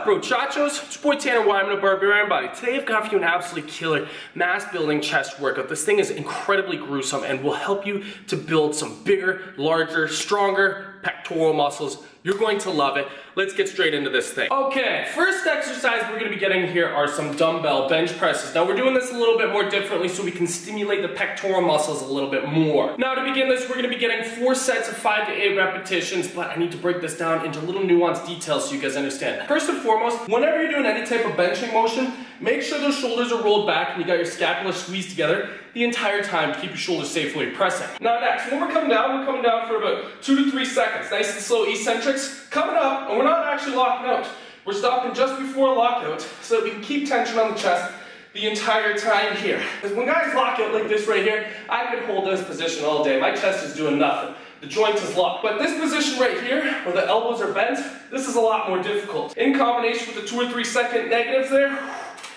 up, brochachos? It's your boy Tanner Wideman of BarbarianBody. Today I've got for you an absolutely killer mass building chest workout. This thing is incredibly gruesome and will help you to build some bigger, larger, stronger pectoral muscles. You're going to love it. Let's get straight into this thing. Okay, first exercise we're gonna be getting here are some dumbbell bench presses. Now we're doing this a little bit more differently so we can stimulate the pectoral muscles a little bit more. Now to begin this, we're gonna be getting 4 sets of 5 to 8 repetitions, but I need to break this down into little nuanced details so you guys understand. First and foremost, whenever you're doing any type of benching motion, make sure those shoulders are rolled back and you got your scapula squeezed together the entire time to keep your shoulders safely pressing. Now next, when we're coming down for about 2 to 3 seconds. Nice and slow eccentrics. Coming up, and we're not actually locking out. We're stopping just before lockout so that we can keep tension on the chest the entire time here. Because when guys lock out like this right here, I could hold this position all day. My chest is doing nothing. The joint is locked. But this position right here, where the elbows are bent, this is a lot more difficult. In combination with the 2 or 3 second negatives there,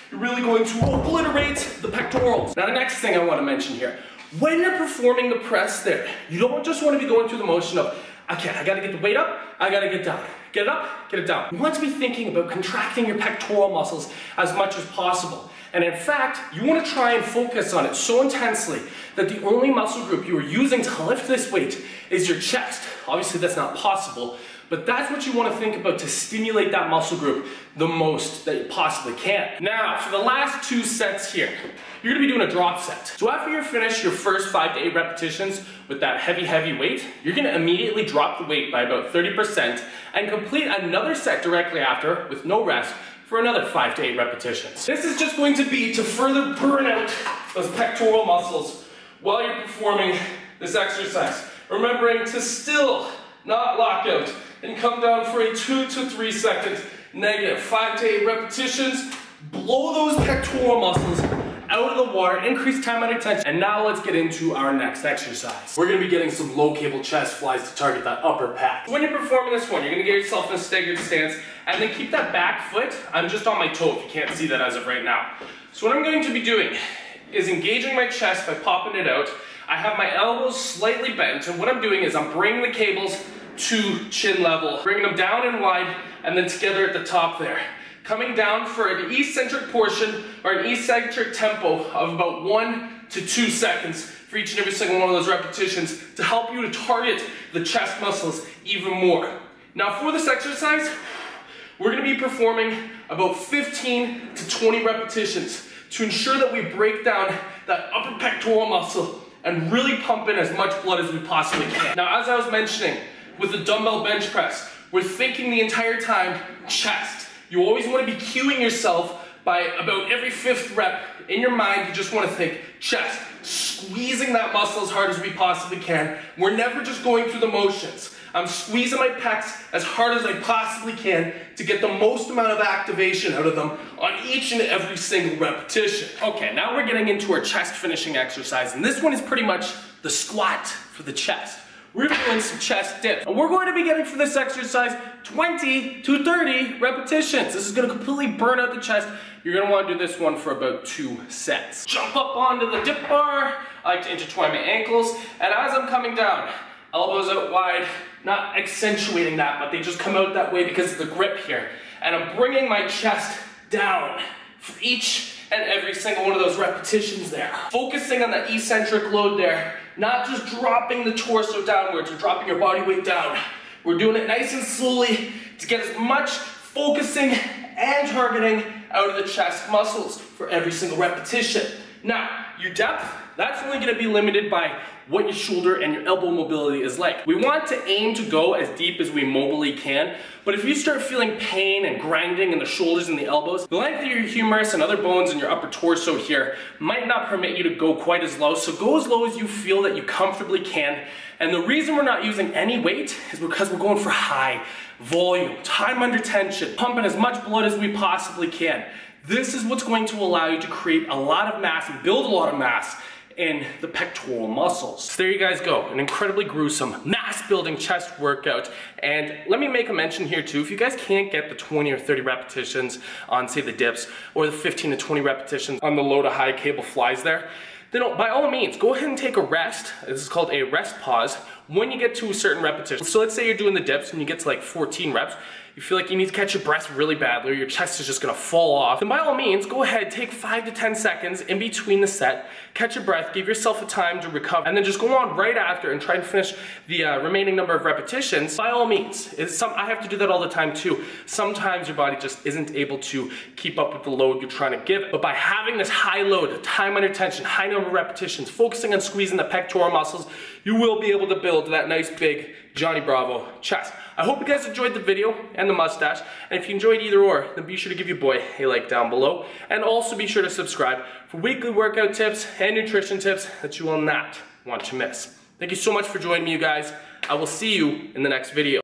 you're really going to obliterate the pectorals. Now the next thing I want to mention here, when you're performing the press there, you don't just want to be going through the motion of, okay, I gotta get the weight up, I gotta get down. Get it up, get it down. You want to be thinking about contracting your pectoral muscles as much as possible. And in fact, you want to try and focus on it so intensely that the only muscle group you are using to lift this weight is your chest. Obviously that's not possible, but that's what you want to think about to stimulate that muscle group the most that you possibly can. Now, for the last 2 sets here, you're gonna be doing a drop set. So after you finish your first 5 to 8 repetitions with that heavy weight, you're gonna immediately drop the weight by about 30% and complete another set directly after with no rest for another 5 to 8 repetitions. This is just going to be to further burn out those pectoral muscles while you're performing this exercise. Remembering to still not lock out and come down for a 2 to 3 second negative. 5 to 8 repetitions, blow those pectoral muscles out of the water, increase time under tension. And now let's get into our next exercise. We're gonna be getting some low cable chest flies to target that upper pec. When you're performing this one, you're gonna get yourself in a staggered stance and then keep that back foot. I'm just on my toe if you can't see that as of right now. So what I'm going to be doing is engaging my chest by popping it out. I have my elbows slightly bent, and what I'm doing is I'm bringing the cables to chin level, bringing them down and wide, and then together at the top there. Coming down for an eccentric portion, or an eccentric tempo of about 1 to 2 seconds for each and every single one of those repetitions to help you to target the chest muscles even more. Now for this exercise, we're gonna be performing about 15 to 20 repetitions to ensure that we break down that upper pectoral muscle and really pump in as much blood as we possibly can. Now, as I was mentioning, with the dumbbell bench press, we're thinking the entire time chest. You always want to be cueing yourself by about every 5th rep. In your mind, you just want to think chest, squeezing that muscle as hard as we possibly can. We're never just going through the motions. I'm squeezing my pecs as hard as I possibly can to get the most amount of activation out of them on each and every single repetition. Okay, now we're getting into our chest finishing exercise, and this one is pretty much the squat for the chest. We're doing some chest dips, and we're going to be getting for this exercise 20 to 30 repetitions. This is going to completely burn out the chest. You're going to want to do this one for about 2 sets. Jump up onto the dip bar. I like to intertwine my ankles, and as I'm coming down, elbows out wide, not accentuating that, but they just come out that way because of the grip here. And I'm bringing my chest down for each and every single one of those repetitions there. Focusing on that eccentric load there, not just dropping the torso downwards or dropping your body weight down. We're doing it nice and slowly to get as much focusing and targeting out of the chest muscles for every single repetition. Now, your depth, that's only gonna be limited by what your shoulder and your elbow mobility is like. We want to aim to go as deep as we mobily can, but if you start feeling pain and grinding in the shoulders and the elbows, the length of your humerus and other bones in your upper torso here might not permit you to go quite as low, so go as low as you feel that you comfortably can. And the reason we're not using any weight is because we're going for high volume, time under tension, pumping as much blood as we possibly can. This is what's going to allow you to create a lot of mass and build a lot of mass in the pectoral muscles. So there you guys go, an incredibly gruesome mass building chest workout. And let me make a mention here too, if you guys can't get the 20 or 30 repetitions on say the dips or the 15 to 20 repetitions on the low to high cable flies there, then by all means, go ahead and take a rest. This is called a rest pause when you get to a certain repetition. So let's say you're doing the dips and you get to like 14 reps. you feel like you need to catch your breath really badly or your chest is just gonna fall off, then by all means, go ahead, take 5 to 10 seconds in between the set, catch your breath, give yourself a time to recover, and then just go on right after and try and finish the remaining number of repetitions. By all means, I have to do that all the time too. Sometimes your body just isn't able to keep up with the load you're trying to give it. But by having this high load, time under tension, high number of repetitions, focusing on squeezing the pectoral muscles, you will be able to build that nice big Johnny Bravo chest. I hope you guys enjoyed the video and the mustache, and if you enjoyed either or, then be sure to give your boy a like down below, and also be sure to subscribe for weekly workout tips and nutrition tips that you will not want to miss. Thank you so much for joining me, you guys. I will see you in the next video.